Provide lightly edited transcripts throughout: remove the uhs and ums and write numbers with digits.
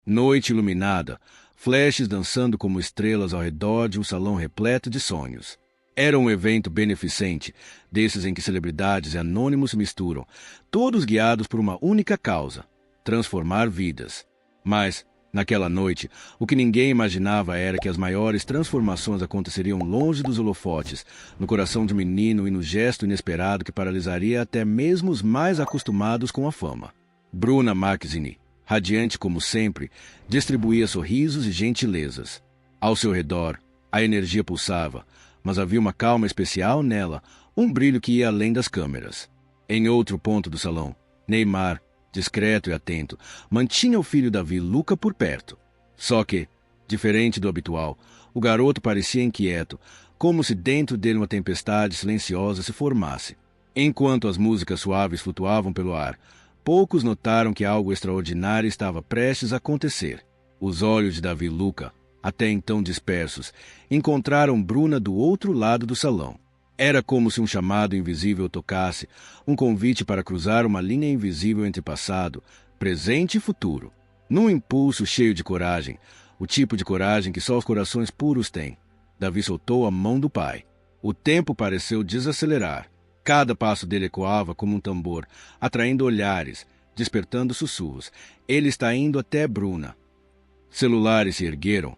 Noite iluminada, flashes dançando como estrelas ao redor de um salão repleto de sonhos. Era um evento beneficente, desses em que celebridades e anônimos se misturam, todos guiados por uma única causa: transformar vidas. Mas, naquela noite, o que ninguém imaginava era que as maiores transformações aconteceriam longe dos holofotes, no coração de um menino e no gesto inesperado que paralisaria até mesmo os mais acostumados com a fama. Bruna Marquezine, radiante como sempre, distribuía sorrisos e gentilezas. Ao seu redor, a energia pulsava, mas havia uma calma especial nela, um brilho que ia além das câmeras. Em outro ponto do salão, Neymar, discreto e atento, mantinha o filho Davi Luca por perto. Só que, diferente do habitual, o garoto parecia inquieto, como se dentro dele uma tempestade silenciosa se formasse. Enquanto as músicas suaves flutuavam pelo ar, poucos notaram que algo extraordinário estava prestes a acontecer. Os olhos de Davi Luca, até então dispersos, encontraram Bruna do outro lado do salão. Era como se um chamado invisível tocasse, um convite para cruzar uma linha invisível entre passado, presente e futuro. Num impulso cheio de coragem, o tipo de coragem que só os corações puros têm, Davi soltou a mão do pai. O tempo pareceu desacelerar. Cada passo dele ecoava como um tambor, atraindo olhares, despertando sussurros. Ele está indo até Bruna. Celulares se ergueram,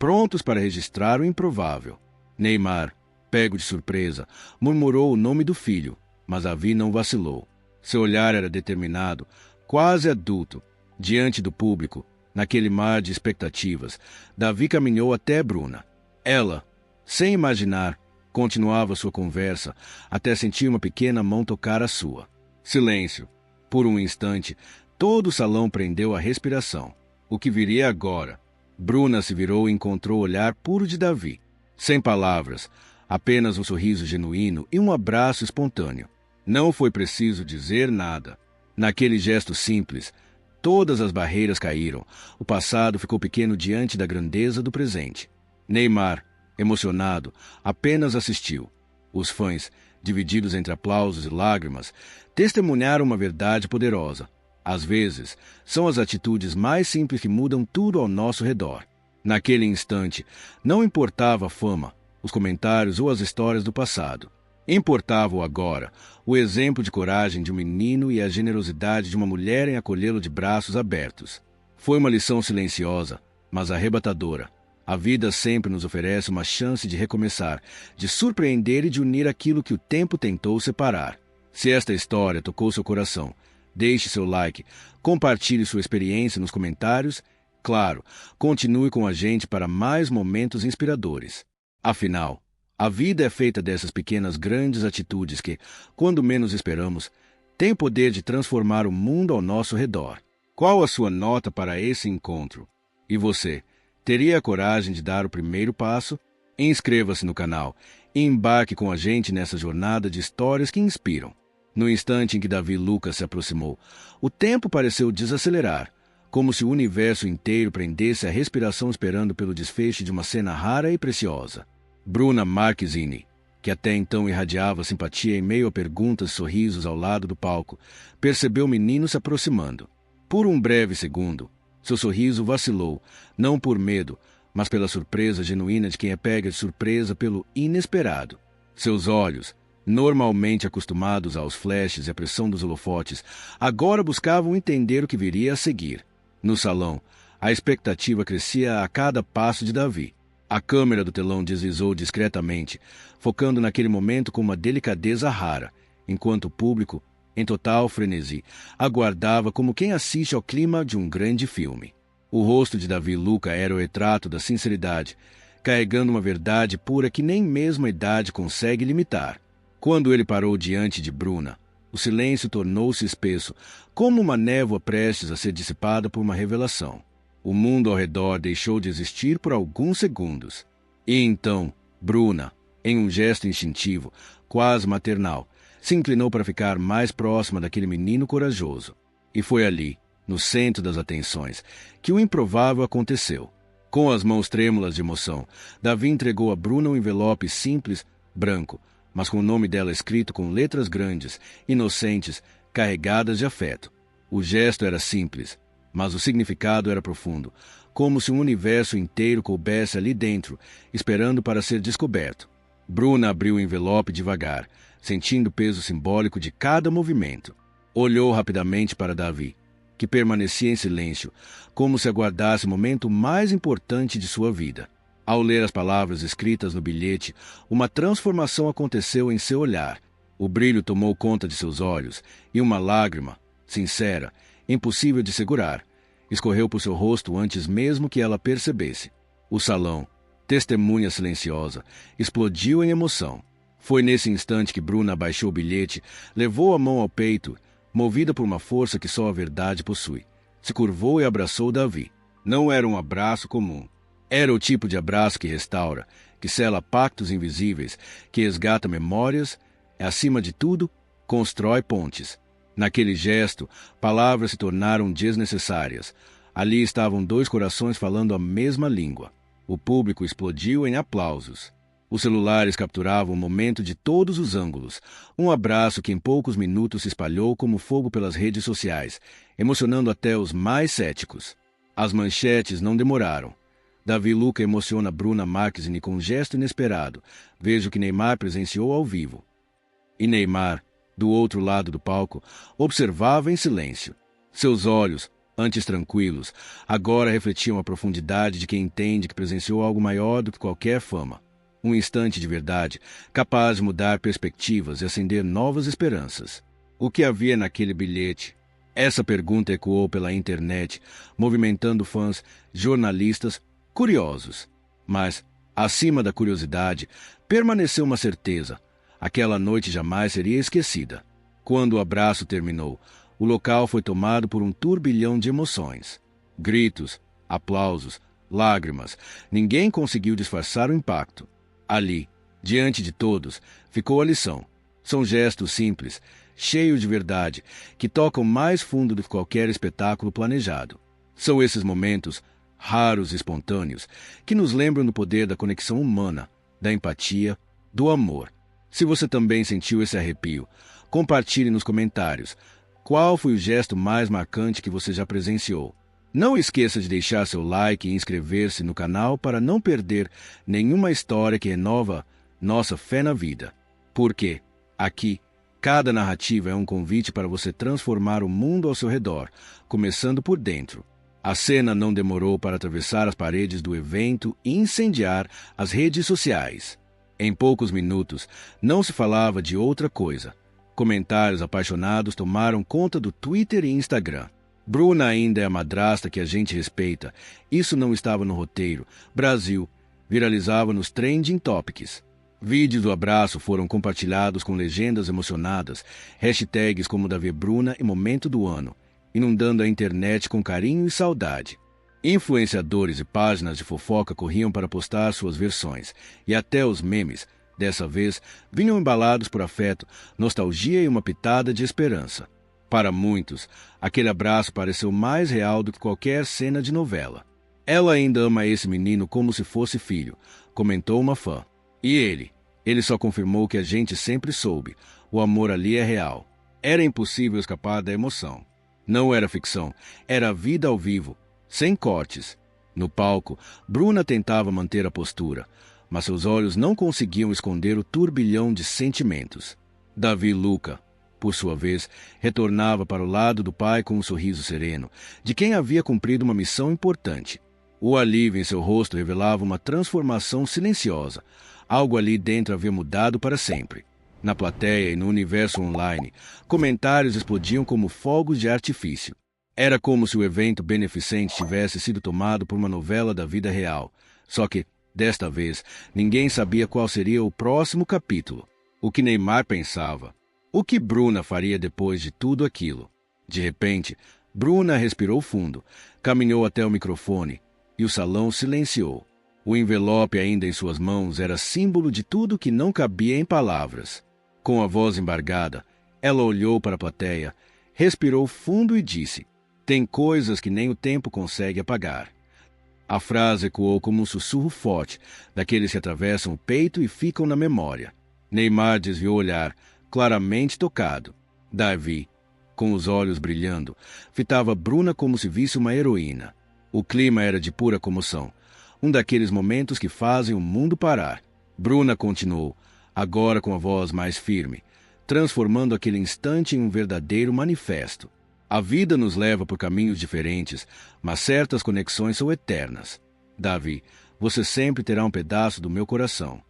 prontos para registrar o improvável. Neymar, pego de surpresa, murmurou o nome do filho, mas Davi não vacilou. Seu olhar era determinado, quase adulto. Diante do público, naquele mar de expectativas, Davi caminhou até Bruna. Ela, sem imaginar, continuava sua conversa, até sentir uma pequena mão tocar a sua. Silêncio. Por um instante, todo o salão prendeu a respiração. O que viria agora? Bruna se virou e encontrou o olhar puro de Davi. Sem palavras, apenas um sorriso genuíno e um abraço espontâneo. Não foi preciso dizer nada. Naquele gesto simples, todas as barreiras caíram. O passado ficou pequeno diante da grandeza do presente. Neymar, emocionado, apenas assistiu. Os fãs, divididos entre aplausos e lágrimas, testemunharam uma verdade poderosa. Às vezes, são as atitudes mais simples que mudam tudo ao nosso redor. Naquele instante, não importava a fama, os comentários ou as histórias do passado. Importava o agora, o exemplo de coragem de um menino e a generosidade de uma mulher em acolhê-lo de braços abertos. Foi uma lição silenciosa, mas arrebatadora. A vida sempre nos oferece uma chance de recomeçar, de surpreender e de unir aquilo que o tempo tentou separar. Se esta história tocou seu coração, deixe seu like, compartilhe sua experiência nos comentários. Claro, continue com a gente para mais momentos inspiradores. Afinal, a vida é feita dessas pequenas grandes atitudes que, quando menos esperamos, têm o poder de transformar o mundo ao nosso redor. Qual a sua nota para esse encontro? E você, teria a coragem de dar o primeiro passo? Inscreva-se no canal e embarque com a gente nessa jornada de histórias que inspiram. No instante em que Davi Luca se aproximou, o tempo pareceu desacelerar, como se o universo inteiro prendesse a respiração esperando pelo desfecho de uma cena rara e preciosa. Bruna Marquezine, que até então irradiava simpatia em meio a perguntas e sorrisos ao lado do palco, percebeu o menino se aproximando. Por um breve segundo, seu sorriso vacilou, não por medo, mas pela surpresa genuína de quem é pega de surpresa pelo inesperado. Seus olhos, normalmente acostumados aos flashes e à pressão dos holofotes, agora buscavam entender o que viria a seguir. No salão, a expectativa crescia a cada passo de Davi. A câmera do telão deslizou discretamente, focando naquele momento com uma delicadeza rara, enquanto o público, em total frenesi, aguardava como quem assiste ao clima de um grande filme. O rosto de Davi Luca era o retrato da sinceridade, carregando uma verdade pura que nem mesmo a idade consegue limitar. Quando ele parou diante de Bruna, o silêncio tornou-se espesso, como uma névoa prestes a ser dissipada por uma revelação. O mundo ao redor deixou de existir por alguns segundos. E então, Bruna, em um gesto instintivo, quase maternal, se inclinou para ficar mais próxima daquele menino corajoso. E foi ali, no centro das atenções, que o improvável aconteceu. Com as mãos trêmulas de emoção, Davi entregou a Bruna um envelope simples, branco, mas com o nome dela escrito com letras grandes, inocentes, carregadas de afeto. O gesto era simples, mas o significado era profundo, como se um universo inteiro coubesse ali dentro, esperando para ser descoberto. Bruna abriu o envelope devagar, sentindo o peso simbólico de cada movimento. Olhou rapidamente para Davi, que permanecia em silêncio, como se aguardasse o momento mais importante de sua vida. Ao ler as palavras escritas no bilhete, uma transformação aconteceu em seu olhar. O brilho tomou conta de seus olhos, e uma lágrima, sincera, impossível de segurar, escorreu por seu rosto antes mesmo que ela percebesse. O salão, testemunha silenciosa, explodiu em emoção. Foi nesse instante que Bruna abaixou o bilhete, levou a mão ao peito, movida por uma força que só a verdade possui. Se curvou e abraçou Davi. Não era um abraço comum. Era o tipo de abraço que restaura, que sela pactos invisíveis, que resgata memórias e, acima de tudo, constrói pontes. Naquele gesto, palavras se tornaram desnecessárias. Ali estavam dois corações falando a mesma língua. O público explodiu em aplausos. Os celulares capturavam o momento de todos os ângulos. Um abraço que em poucos minutos se espalhou como fogo pelas redes sociais, emocionando até os mais céticos. As manchetes não demoraram. Davi Luca emociona Bruna Marquezine com um gesto inesperado. Veja o que Neymar presenciou ao vivo. E Neymar, do outro lado do palco, observava em silêncio. Seus olhos, antes tranquilos, agora refletiam a profundidade de quem entende que presenciou algo maior do que qualquer fama. Um instante de verdade, capaz de mudar perspectivas e acender novas esperanças. O que havia naquele bilhete? Essa pergunta ecoou pela internet, movimentando fãs, jornalistas, curiosos. Mas, acima da curiosidade, permaneceu uma certeza. Aquela noite jamais seria esquecida. Quando o abraço terminou, o local foi tomado por um turbilhão de emoções. Gritos, aplausos, lágrimas. Ninguém conseguiu disfarçar o impacto. Ali, diante de todos, ficou a lição. São gestos simples, cheios de verdade, que tocam mais fundo do que qualquer espetáculo planejado. São esses momentos, raros e espontâneos, que nos lembram do poder da conexão humana, da empatia, do amor. Se você também sentiu esse arrepio, compartilhe nos comentários qual foi o gesto mais marcante que você já presenciou. Não esqueça de deixar seu like e inscrever-se no canal para não perder nenhuma história que renova nossa fé na vida. Porque, aqui, cada narrativa é um convite para você transformar o mundo ao seu redor, começando por dentro. A cena não demorou para atravessar as paredes do evento e incendiar as redes sociais. Em poucos minutos, não se falava de outra coisa. Comentários apaixonados tomaram conta do Twitter e Instagram. Bruna ainda é a madrasta que a gente respeita. Isso não estava no roteiro. Brasil viralizava nos trending topics. Vídeos do abraço foram compartilhados com legendas emocionadas, hashtags como Davi Bruna e Momento do Ano, inundando a internet com carinho e saudade. Influenciadores e páginas de fofoca corriam para postar suas versões, e até os memes, dessa vez, vinham embalados por afeto, nostalgia e uma pitada de esperança. Para muitos, aquele abraço pareceu mais real do que qualquer cena de novela. Ela ainda ama esse menino como se fosse filho, comentou uma fã. E ele só confirmou que a gente sempre soube, o amor ali é real. Era impossível escapar da emoção. Não era ficção, era vida ao vivo, sem cortes. No palco, Bruna tentava manter a postura, mas seus olhos não conseguiam esconder o turbilhão de sentimentos. Davi Luca, por sua vez, retornava para o lado do pai com um sorriso sereno, de quem havia cumprido uma missão importante. O alívio em seu rosto revelava uma transformação silenciosa. Algo ali dentro havia mudado para sempre. Na plateia e no universo online, comentários explodiam como fogos de artifício. Era como se o evento beneficente tivesse sido tomado por uma novela da vida real. Só que, desta vez, ninguém sabia qual seria o próximo capítulo. O que Neymar pensava. O que Bruna faria depois de tudo aquilo? De repente, Bruna respirou fundo, caminhou até o microfone e o salão silenciou. O envelope ainda em suas mãos era símbolo de tudo que não cabia em palavras. Com a voz embargada, ela olhou para a plateia, respirou fundo e disse: "Tem coisas que nem o tempo consegue apagar." A frase ecoou como um sussurro forte, daqueles que atravessam o peito e ficam na memória. Neymar desviou o olhar, claramente tocado. Davi, Com os olhos brilhando, fitava Bruna como se visse uma heroína. O clima era de pura comoção, um daqueles momentos que fazem o mundo parar. Bruna continuou, agora com a voz mais firme, transformando aquele instante em um verdadeiro manifesto. A vida nos leva por caminhos diferentes, mas certas conexões são eternas. Davi, você sempre terá um pedaço do meu coração.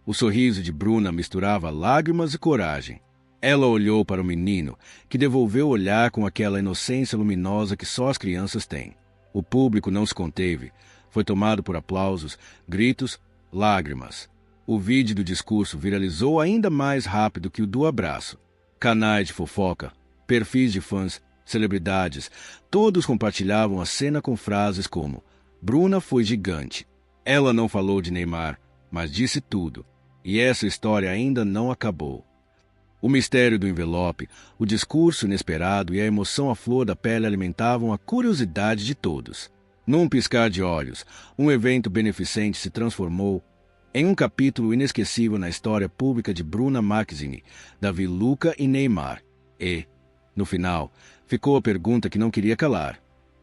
O sorriso de Bruna misturava lágrimas e coragem. Ela olhou para o menino, que devolveu o olhar com aquela inocência luminosa que só as crianças têm. O público não se conteve. Foi tomado por aplausos, gritos, lágrimas. O vídeo do discurso viralizou ainda mais rápido que o do abraço. Canais de fofoca, perfis de fãs, celebridades, todos compartilhavam a cena com frases como: Bruna foi gigante. Ela não falou de Neymar, mas disse tudo. E essa história ainda não acabou. O mistério do envelope, o discurso inesperado e a emoção à flor da pele alimentavam a curiosidade de todos. Num piscar de olhos, um evento beneficente se transformou em um capítulo inesquecível na história pública de Bruna Marquezine, Davi Luca e Neymar. E, no final, ficou a pergunta que não queria calar.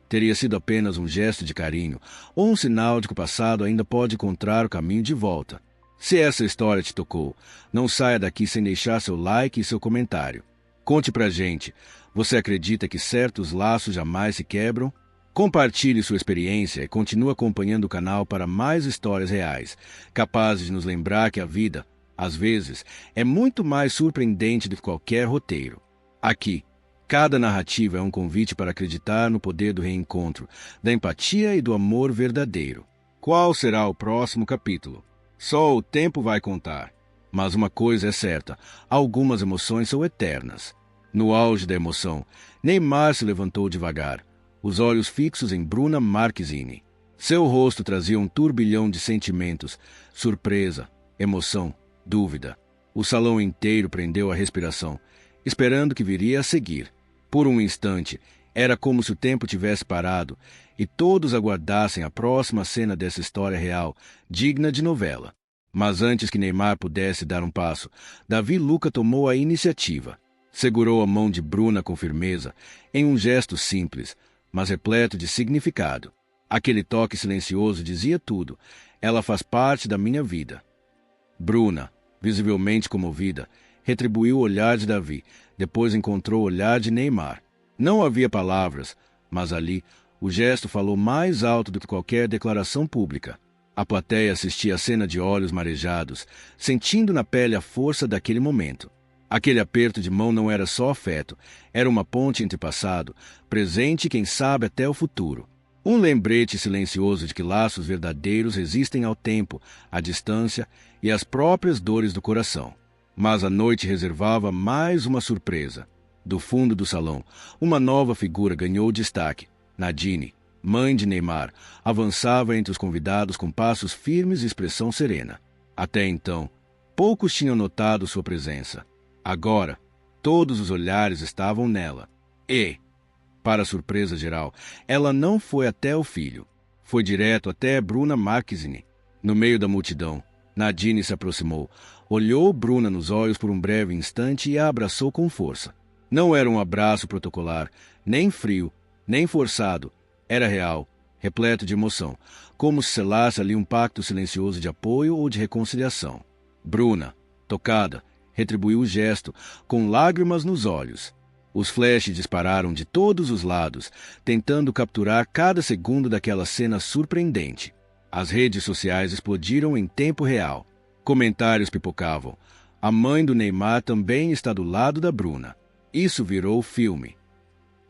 Teria sido apenas um gesto de carinho ou um sinal de que o passado ainda pode encontrar o caminho de volta? Se essa história te tocou, não saia daqui sem deixar seu like e seu comentário. Conte pra gente, você acredita que certos laços jamais se quebram? Compartilhe sua experiência e continue acompanhando o canal para mais histórias reais, capazes de nos lembrar que a vida, às vezes, é muito mais surpreendente do que qualquer roteiro. Aqui, cada narrativa é um convite para acreditar no poder do reencontro, da empatia e do amor verdadeiro. Qual será o próximo capítulo? Só o tempo vai contar. Mas uma coisa é certa, algumas emoções são eternas. No auge da emoção, Neymar se levantou devagar, os olhos fixos em Bruna Marquezine. Seu rosto trazia um turbilhão de sentimentos, surpresa, emoção, dúvida. O salão inteiro prendeu a respiração, esperando o que viria a seguir. Por um instante, era como se o tempo tivesse parado e todos aguardassem a próxima cena dessa história real, digna de novela. Mas antes que Neymar pudesse dar um passo, Davi Luca tomou a iniciativa. Segurou a mão de Bruna com firmeza, em um gesto simples, mas repleto de significado. Aquele toque silencioso dizia tudo. Ela faz parte da minha vida. Bruna, visivelmente comovida, retribuiu o olhar de Davi, depois encontrou o olhar de Neymar. Não havia palavras, mas ali o gesto falou mais alto do que qualquer declaração pública. A plateia assistia a cena de olhos marejados, sentindo na pele a força daquele momento. Aquele aperto de mão não era só afeto, era uma ponte entre passado, presente e quem sabe até o futuro. Um lembrete silencioso de que laços verdadeiros resistem ao tempo, à distância e às próprias dores do coração. Mas a noite reservava mais uma surpresa. Do fundo do salão, uma nova figura ganhou destaque. Nadine, mãe de Neymar, avançava entre os convidados com passos firmes e expressão serena. Até então, poucos tinham notado sua presença. Agora, todos os olhares estavam nela. E, para surpresa geral, ela não foi até o filho. Foi direto até Bruna Marquezine. No meio da multidão, Nadine se aproximou, olhou Bruna nos olhos por um breve instante e a abraçou com força. Não era um abraço protocolar, nem frio, nem forçado. Era real, repleto de emoção, como se selasse ali um pacto silencioso de apoio ou de reconciliação. Bruna, tocada, retribuiu o gesto, com lágrimas nos olhos. Os flashes dispararam de todos os lados, tentando capturar cada segundo daquela cena surpreendente. As redes sociais explodiram em tempo real. Comentários pipocavam. A mãe do Neymar também está do lado da Bruna. Isso virou filme.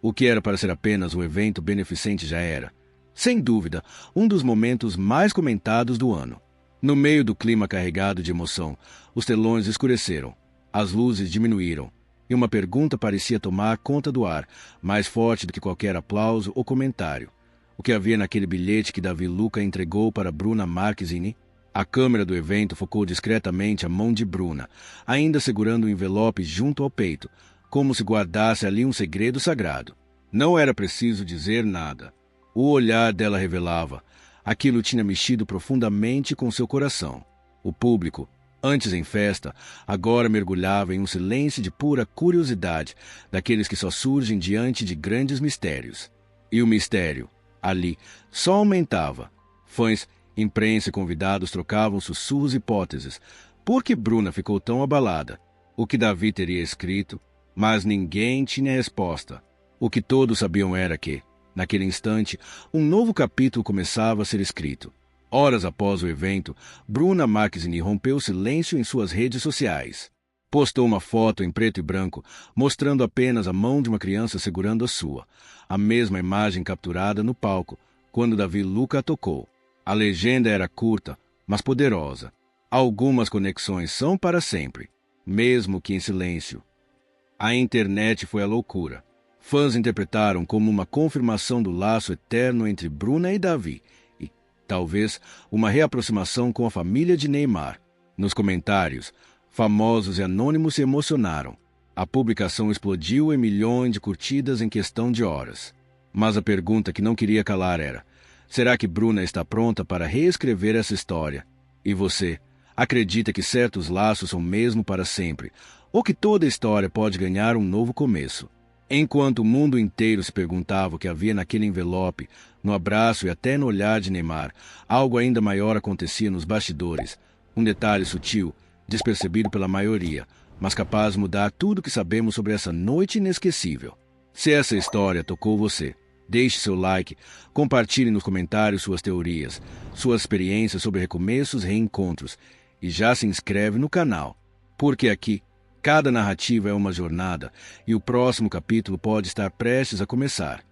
O que era para ser apenas um evento beneficente já era, sem dúvida, um dos momentos mais comentados do ano. No meio do clima carregado de emoção, os telões escureceram, as luzes diminuíram, e uma pergunta parecia tomar conta do ar, mais forte do que qualquer aplauso ou comentário. O que havia naquele bilhete que Davi Luca entregou para Bruna Marquezine? A câmera do evento focou discretamente a mão de Bruna, ainda segurando o envelope junto ao peito, como se guardasse ali um segredo sagrado. Não era preciso dizer nada. O olhar dela revelava. Aquilo tinha mexido profundamente com seu coração. O público, Antes em festa, agora mergulhava em um silêncio de pura curiosidade, daqueles que só surgem diante de grandes mistérios. E o mistério, ali, só aumentava. Fãs, imprensa e convidados trocavam sussurros e hipóteses. Por que Bruna ficou tão abalada? O que Davi teria escrito? Mas ninguém tinha resposta. O que todos sabiam era que, naquele instante, um novo capítulo começava a ser escrito. Horas após o evento, Bruna Marquezine rompeu o silêncio em suas redes sociais. Postou uma foto em preto e branco, mostrando apenas a mão de uma criança segurando a sua, a mesma imagem capturada no palco, quando Davi Luca a tocou. A legenda era curta, mas poderosa. Algumas conexões são para sempre, mesmo que em silêncio. A internet foi a loucura. Fãs interpretaram como uma confirmação do laço eterno entre Bruna e Davi, talvez uma reaproximação com a família de Neymar. Nos comentários, famosos e anônimos se emocionaram. A publicação explodiu em milhões de curtidas em questão de horas. Mas a pergunta que não queria calar era: será que Bruna está pronta para reescrever essa história? E você, acredita que certos laços são mesmo para sempre, ou que toda história pode ganhar um novo começo? Enquanto o mundo inteiro se perguntava o que havia naquele envelope, no abraço e até no olhar de Neymar, algo ainda maior acontecia nos bastidores. Um detalhe sutil, despercebido pela maioria, mas capaz de mudar tudo o que sabemos sobre essa noite inesquecível. Se essa história tocou você, deixe seu like, compartilhe nos comentários suas teorias, suas experiências sobre recomeços e reencontros, e já se inscreve no canal, porque aqui, cada narrativa é uma jornada e o próximo capítulo pode estar prestes a começar.